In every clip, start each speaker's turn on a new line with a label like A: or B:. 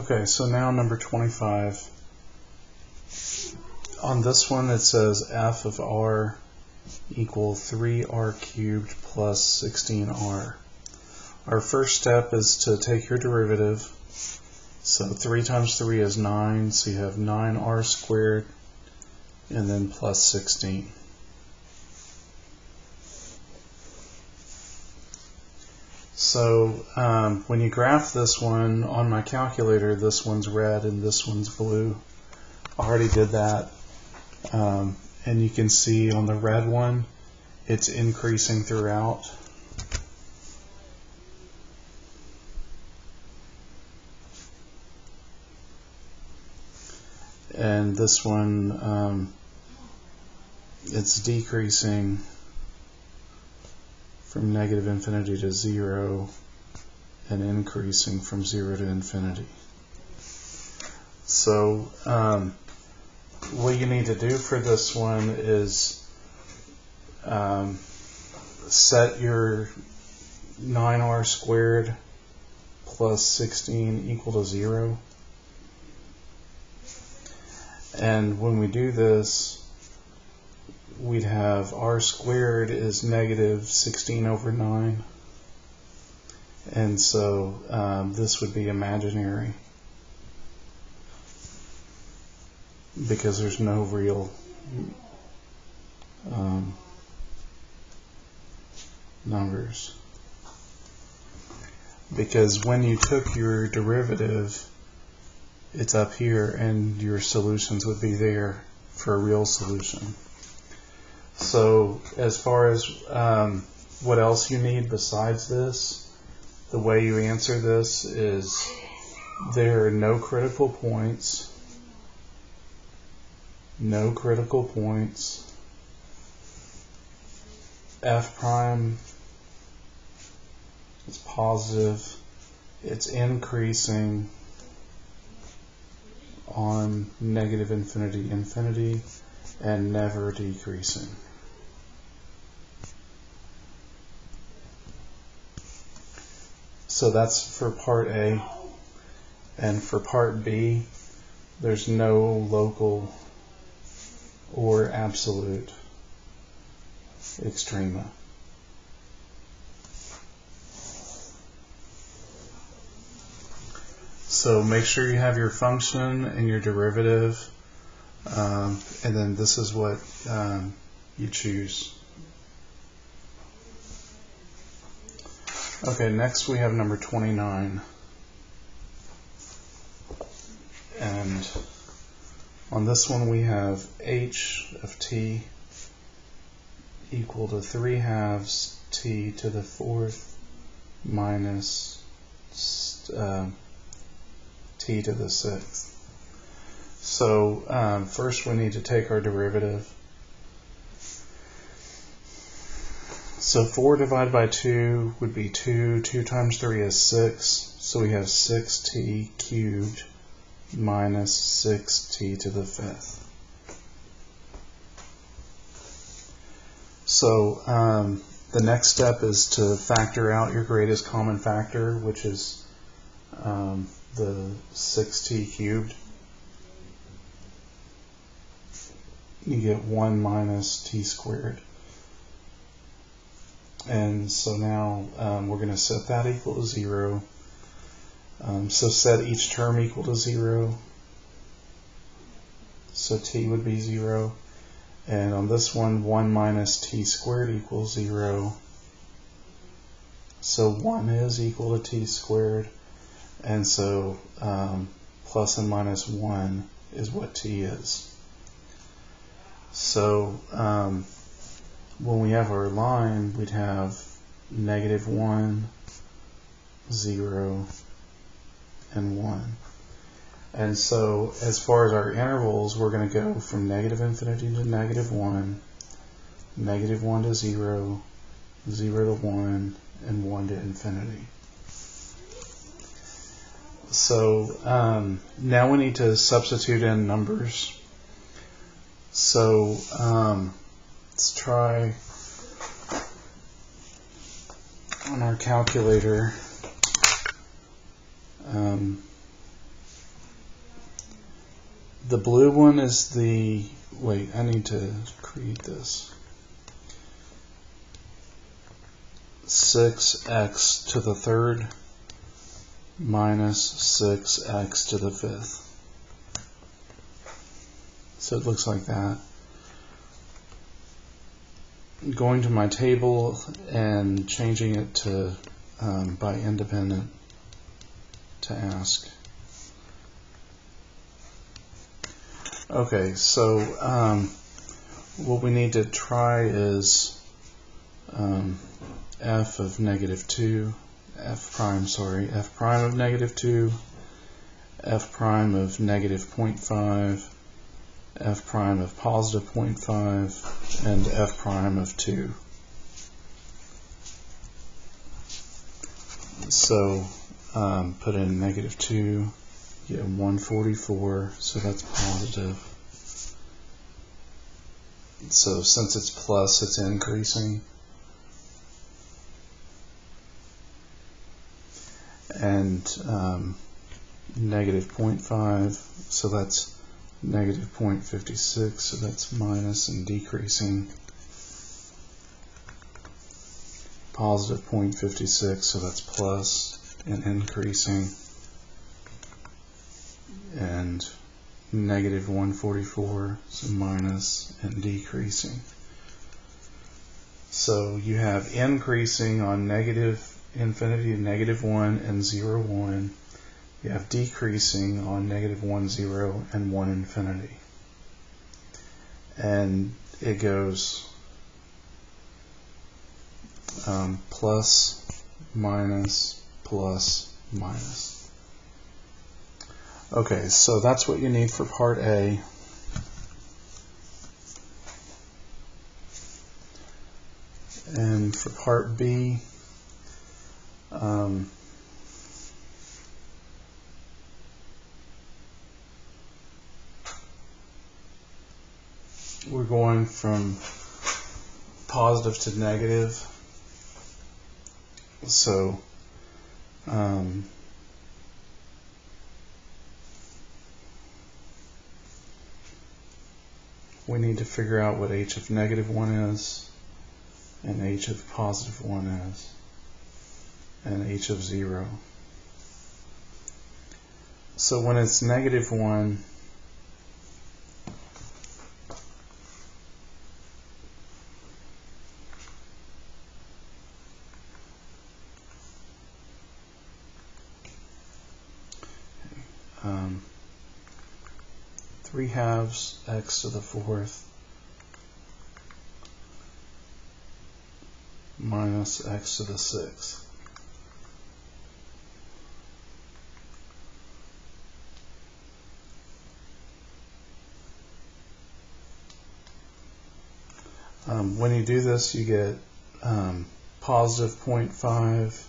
A: Okay, so now number 25. On this one it says f of r equal 3r cubed plus 16r. Our first step is to take your derivative. So 3 times 3 is 9, so you have 9r squared and then plus 16. So when you graph this one on my calculator, this one's red and this one's blue. I already did that. And you can see on the red one, it's increasing throughout. And this one, it's decreasing from negative infinity to 0 and increasing from 0 to infinity. So what you need to do for this one is set your 9r squared plus 16 equal to 0. And when we do this, we'd have r squared is negative 16 over 9. And so this would be imaginary because there's no real numbers. Because when you took your derivative, it's up here and your solutions would be there for a real solution. So as far as what else you need besides this, the way you answer this is there are no critical points. No critical points. F prime is positive. It's increasing on negative infinity, infinity, and never decreasing. So that's for part A. And for part B, there's no local or absolute extrema. So make sure you have your function and your derivative, and then this is what you choose. Okay, next we have number 29. And on this one we have h of t equal to 3/2 t to the 4th minus t to the 6th. So first we need to take our derivative. So 4 divided by 2 would be 2. 2 times 3 is 6. So we have 6t cubed minus 6t to the 5th. So the next step is to factor out your greatest common factor, which is the 6t cubed. You get 1 minus t squared. And so now we're going to set that equal to 0. So set each term equal to 0. So t would be 0. And on this one, 1 minus t squared equals 0. So 1 is equal to t squared. And so plus and minus 1 is what t is. So when we have our line, we'd have -1, 0, and 1. And so as far as our intervals, we're going to go from negative infinity to -1, -1 to 0, 0 to 1, and 1 to infinity. So now we need to substitute in numbers. So let's try on our calculator. The blue one is the, wait, I need to create this. 6x to the third minus 6x to the fifth. So it looks like that. Going to my table and changing it to by independent to ask. Okay, so what we need to try is f of negative 2, f prime of negative 2, f prime of negative 0.5, f prime of positive 0.5, and f prime of 2. So put in negative 2, get 144, so that's positive. So since it's plus, it's increasing. And negative 0.5, so that's negative 0.56, so that's minus and decreasing. Positive 0.56, so that's plus and increasing. And negative 144, so minus and decreasing. So you have increasing on negative infinity to negative 1 and 0, 1. You have decreasing on negative 1, 0 and 1 infinity. And it goes plus, minus, plus, minus. Okay, so that's what you need for part A. And for part B, we're going from positive to negative. So we need to figure out what h of negative 1 is, and h of positive 1 is, and h of 0. So when it's negative 1, three halves x to the fourth minus x to the sixth. When you do this, you get positive 0.5,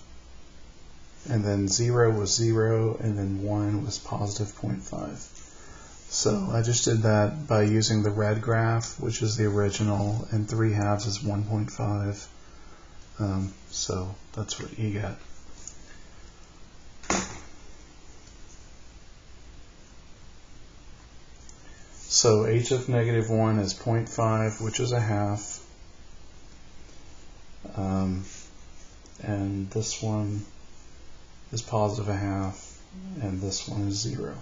A: and then 0 was 0, and then 1 was positive 0.5. So I just did that by using the red graph, which is the original, and 3 halves is 1.5. So that's what you get. So h of negative 1 is 0.5, which is a half. And this one is positive a half, and this one is 0.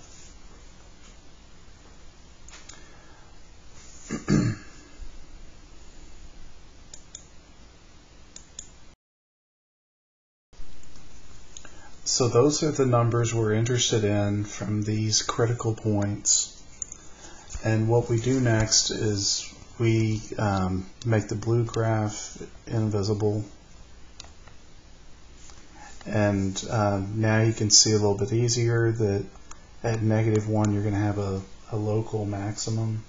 A: So those are the numbers we're interested in from these critical points. And what we do next is we make the blue graph invisible. And now you can see a little bit easier that at negative 1 you're going to have a local maximum.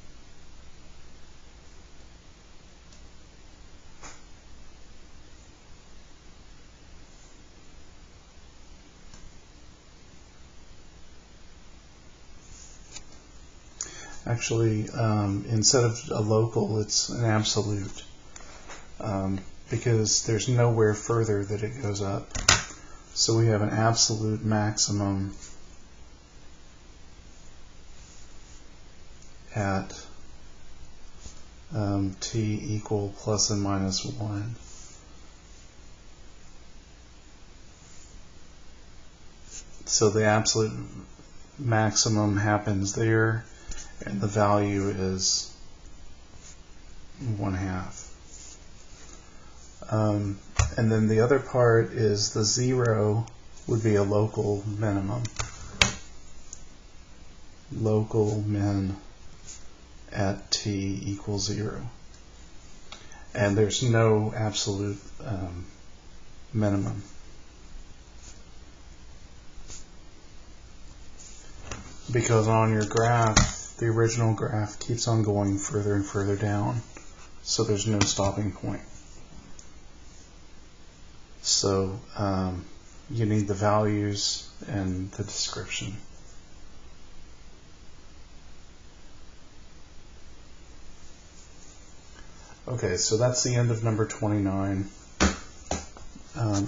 A: Actually, instead of a local, it's an absolute, because there's nowhere further that it goes up. So we have an absolute maximum at t equal plus and minus 1. So the absolute maximum happens there, and the value is 1/2. And then the other part is the 0 would be a local minimum. Local min at t equals 0. And there's no absolute minimum. Because on your graph, the original graph keeps on going further and further down. So there's no stopping point. So you need the values and the description. Okay, so that's the end of number 29.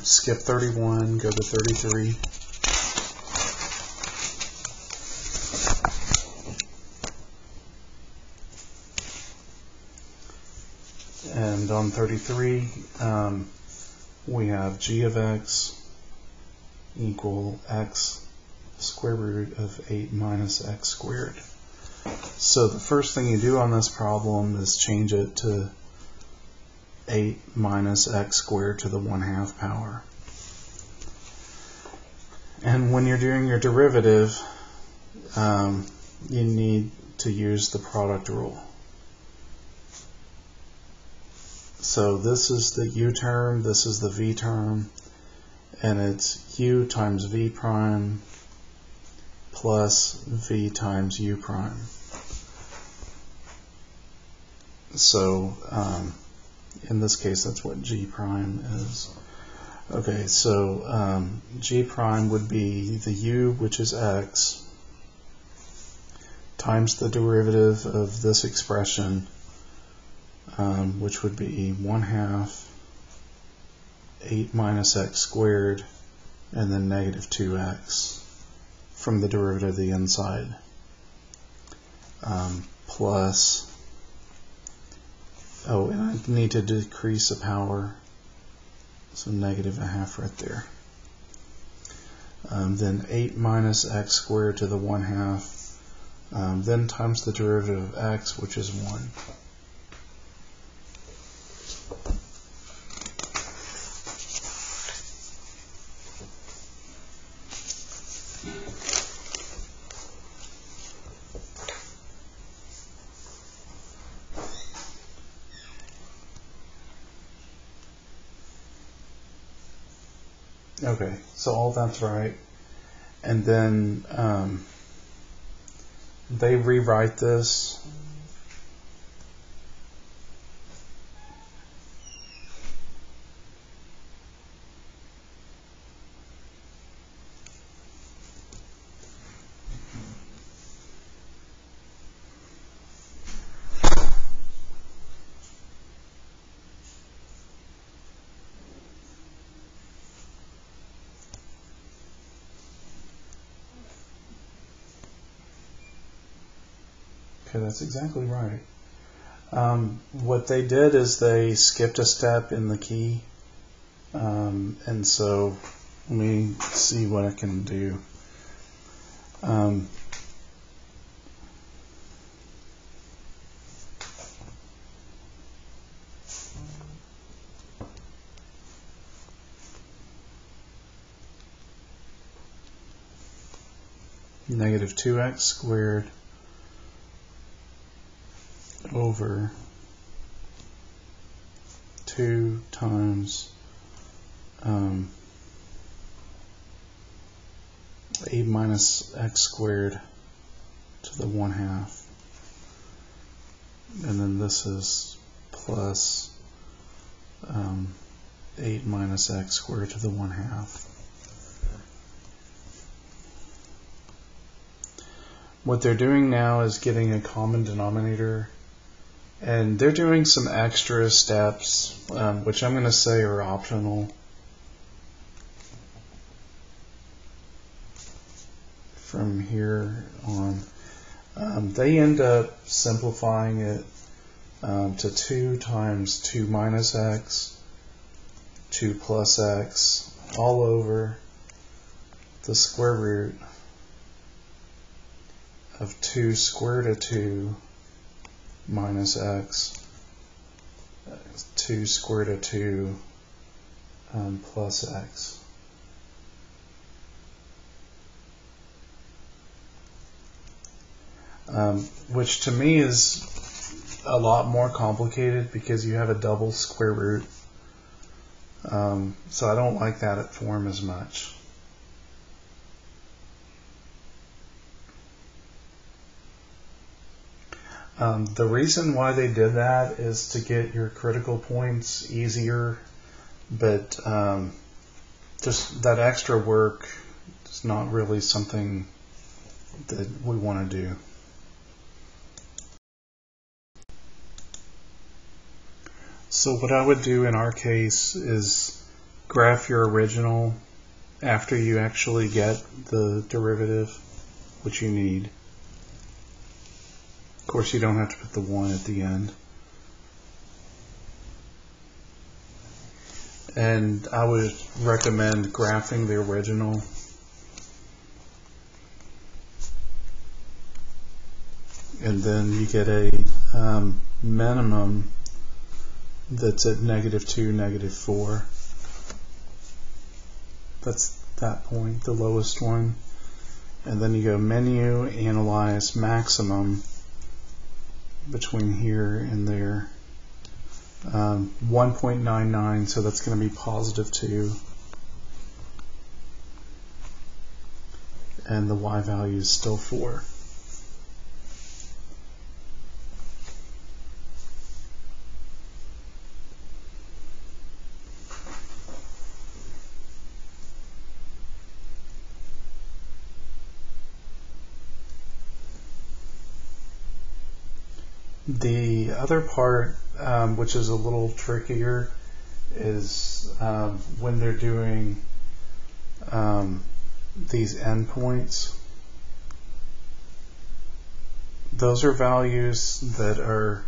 A: Skip 31, go to 33. And on 33, we have g of x equal x square root of 8 minus x squared. So the first thing you do on this problem is change it to 8 minus x squared to the 1/2 power. And when you're doing your derivative, you need to use the product rule. So this is the u term, this is the v term, and it's u times v prime plus v times u prime. So in this case, that's what g prime is. Okay, so g prime would be the u, which is x, times the derivative of this expression, which would be 1/2 8 minus x squared, and then negative 2x from the derivative of the inside, plus, oh, and I need to decrease the power, so negative 1/2 right there. Then 8 minus x squared to the 1/2, then times the derivative of x, which is 1. Okay, so all that's right. And then they rewrite this Okay, that's exactly right. What they did is they skipped a step in the key, and so let me see what I can do. Negative 2x squared over 2 times 8 minus x squared to the 1/2. And then this is plus 8 minus x squared to the 1/2. What they're doing now is getting a common denominator, and they're doing some extra steps, which I'm going to say are optional. From here on, they end up simplifying it to 2 times 2 minus x, 2 plus x, all over the square root of 2 square root of 2 minus x, 2 square root of 2 plus x. Which to me is a lot more complicated because you have a double square root. So I don't like that form as much. The reason why they did that is to get your critical points easier, but just that extra work is not really something that we want to do. So what I would do in our case is graph your original after you actually get the derivative, which you need. Of course, you don't have to put the 1 at the end. And I would recommend graphing the original. And then you get a minimum that's at -2, -4. That's that point, the lowest one. And then you go menu, analyze maximum between here and there. 1.99, so that's going to be +2. And the y value is still 4. The other part, which is a little trickier, is when they're doing these endpoints. Those are values that are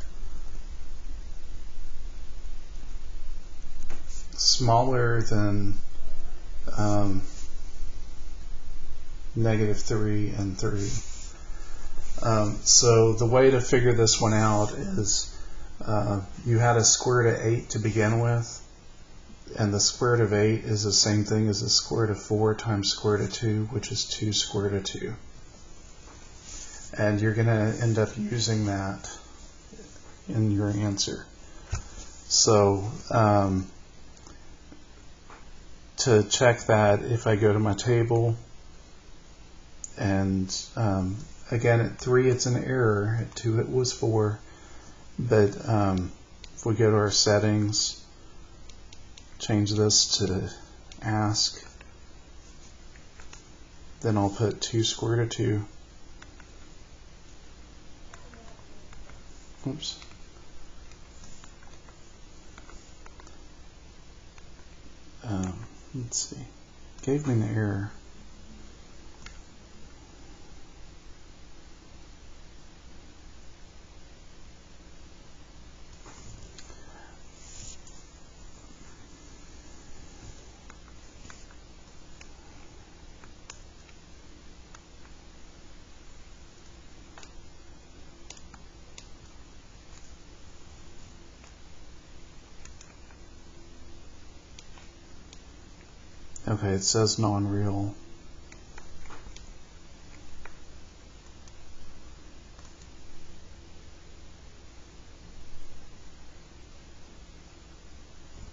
A: smaller than -3 and 3. So the way to figure this one out is you had a square root of 8 to begin with, and the square root of 8 is the same thing as the square root of 4 times square root of 2, which is 2 square root of 2. And you're going to end up using that in your answer. So to check that, if I go to my table, and again, at 3 it's an error, at 2 it was 4, but if we go to our settings, change this to ask, then I'll put 2 square root of 2. Oops. Let's see. Gave me an error. Okay, it says non-real.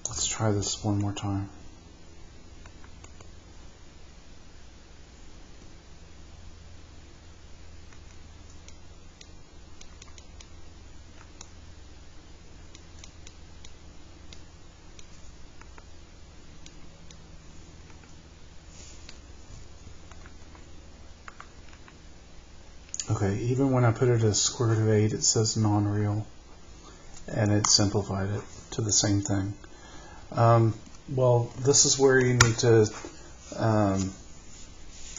A: Let's try this one more time. Okay, even when I put it as square root of 8, it says non-real, and it simplified it to the same thing. Well, this is where you need to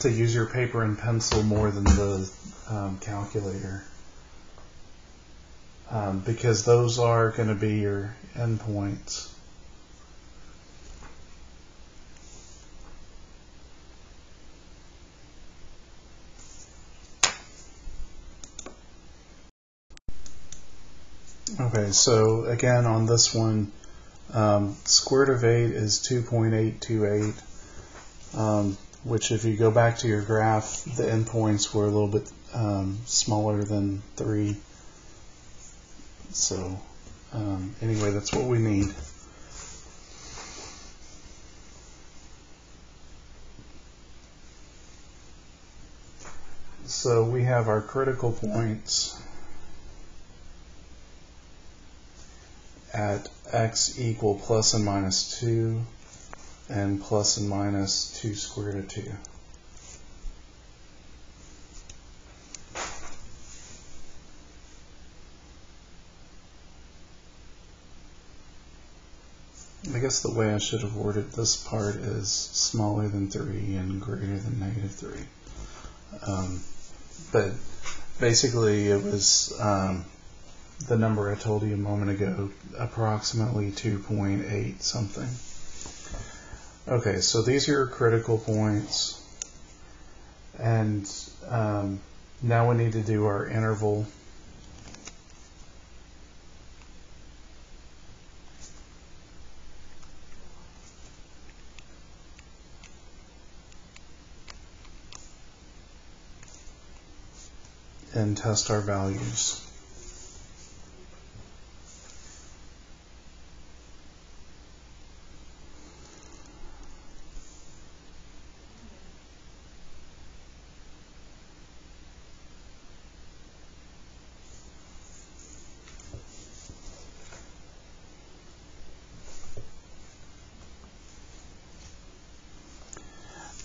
A: use your paper and pencil more than the calculator. because those are going to be your endpoints. Okay, so again on this one, square root of 8 is 2.828, which if you go back to your graph, the endpoints were a little bit smaller than 3. So anyway, that's what we need. So we have our critical points at x equal plus and minus 2 and plus and minus 2 square root of 2. I guess the way I should have worded this part is smaller than 3 and greater than negative 3. But basically it was the number I told you a moment ago, approximately 2.8 something. Okay, so these are your critical points. And now we need to do our interval. And test our values.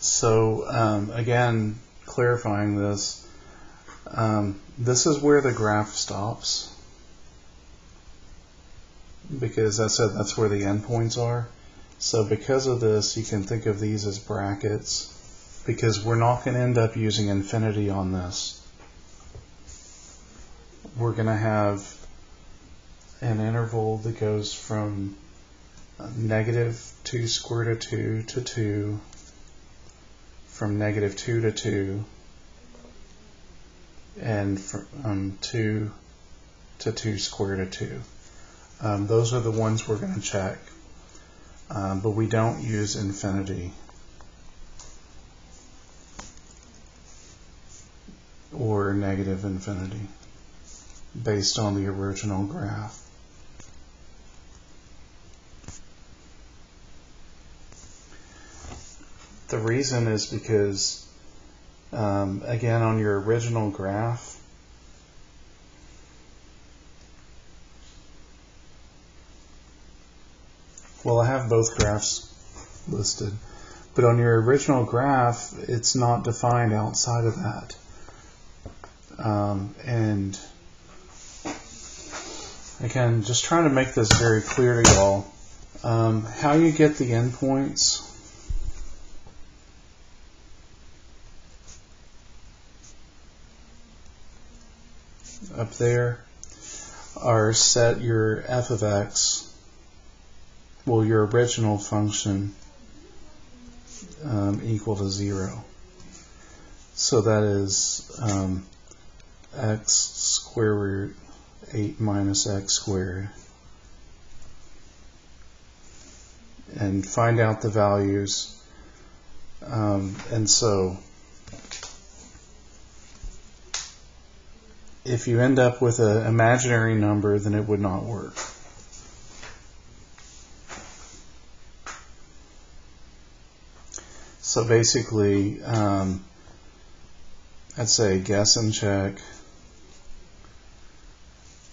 A: So again, clarifying this, this is where the graph stops, because I said that's where the endpoints are. So because of this, you can think of these as brackets, because we're not going to end up using infinity on this. We're going to have an interval that goes from negative 2 square root of 2 to 2, from negative 2 to 2, and from 2 to 2 square root of 2. Those are the ones we're going to check, but we don't use infinity or negative infinity based on the original graph. The reason is because, again, on your original graph, well, I have both graphs listed, but on your original graph, it's not defined outside of that. And again, just trying to make this very clear to y'all, how you get the endpoints up there are set your f of x, well, your original function, equal to 0. So that is x square root 8 minus x squared. And find out the values. And so if you end up with an imaginary number, then it would not work. So basically, I'd say guess and check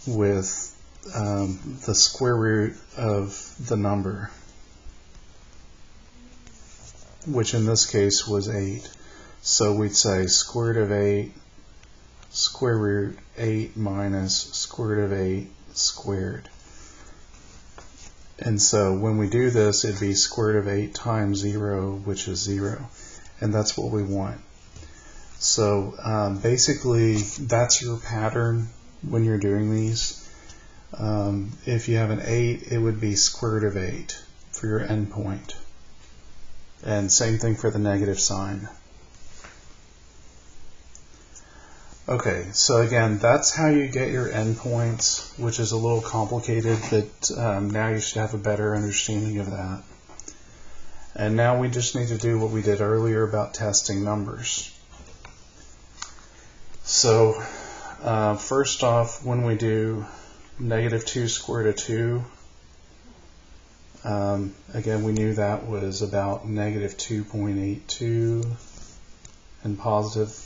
A: with the square root of the number, which in this case was 8. So we'd say square root of 8, square root 8 minus square root of 8 squared. And so when we do this, it'd be square root of 8 times 0, which is 0. And that's what we want. So basically, that's your pattern when you're doing these. If you have an 8, it would be square root of 8 for your endpoint. And same thing for the negative sign. Okay, so again, that's how you get your endpoints, which is a little complicated, but now you should have a better understanding of that. And now we just need to do what we did earlier about testing numbers. So first off, when we do negative 2 square root of 2, again, we knew that was about negative 2.82 and positive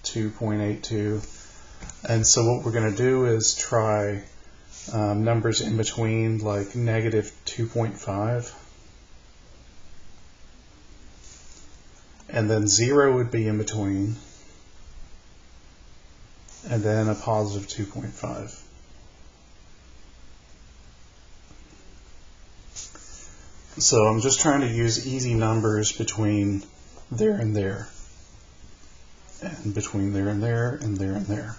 A: 2.82. And so what we're going to do is try numbers in between, like negative 2.5. And then 0 would be in between. And then a positive 2.5. So I'm just trying to use easy numbers between there and there. And between there and there and there and there.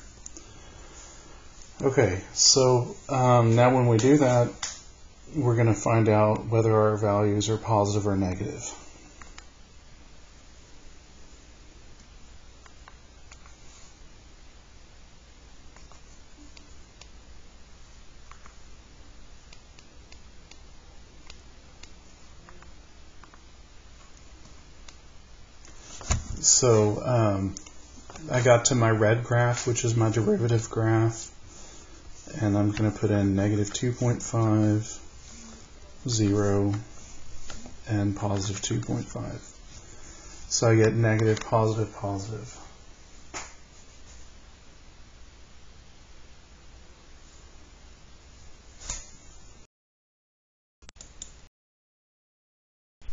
A: Okay, so now when we do that, we're going to find out whether our values are positive or negative. So I got to my red graph, which is my derivative graph, and I'm going to put in negative 2.5, 0, and positive 2.5. So I get negative, positive, positive.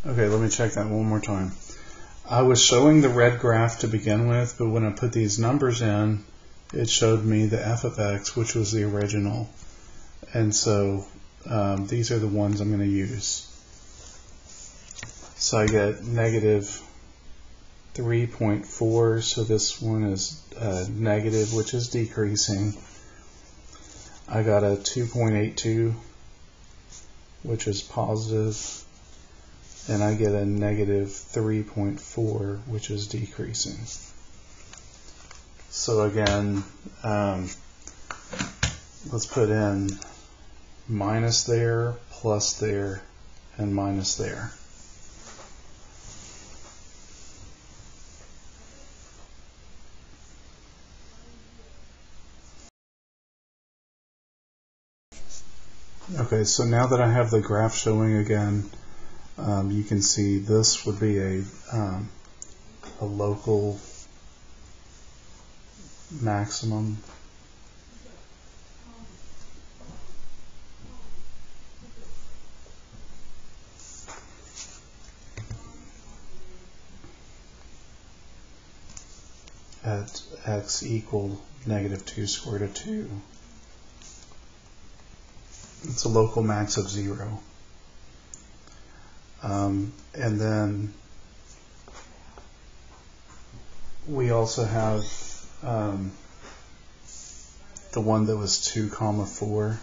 A: Okay, let me check that one more time. I was showing the red graph to begin with, but when I put these numbers in, it showed me the f of x, which was the original. And so these are the ones I'm going to use. So I get negative 3.4, so this one is negative, which is decreasing. I got a 2.82, which is positive. And I get a negative 3.4, which is decreasing. So again, let's put in minus there, plus there, and minus there. Okay, so now that I have the graph showing again, you can see this would be a local maximum. At x equal negative 2 square root of 2. It's a local max of 0. And then we also have the one that was 2, 4.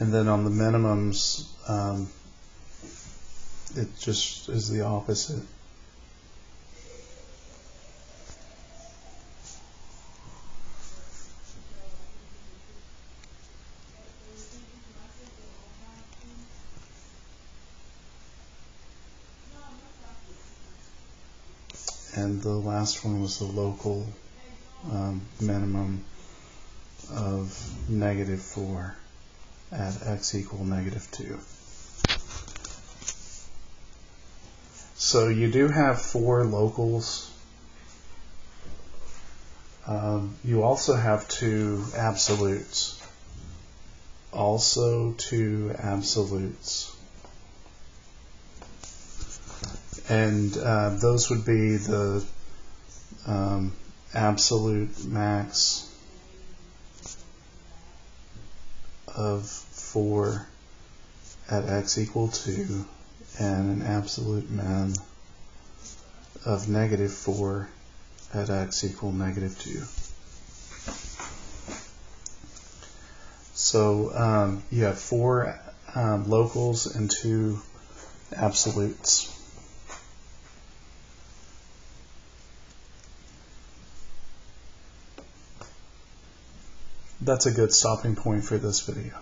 A: And then on the minimums, it just is the opposite. And the last one was the local minimum of negative 4 at x equal negative 2. So you do have 4 locals. You also have 2 absolutes. Also 2 absolutes. And those would be the absolute max of 4 at x equal 2 and an absolute min of negative 4 at x equal negative 2. So you have 4 locals and 2 absolutes. That's a good stopping point for this video.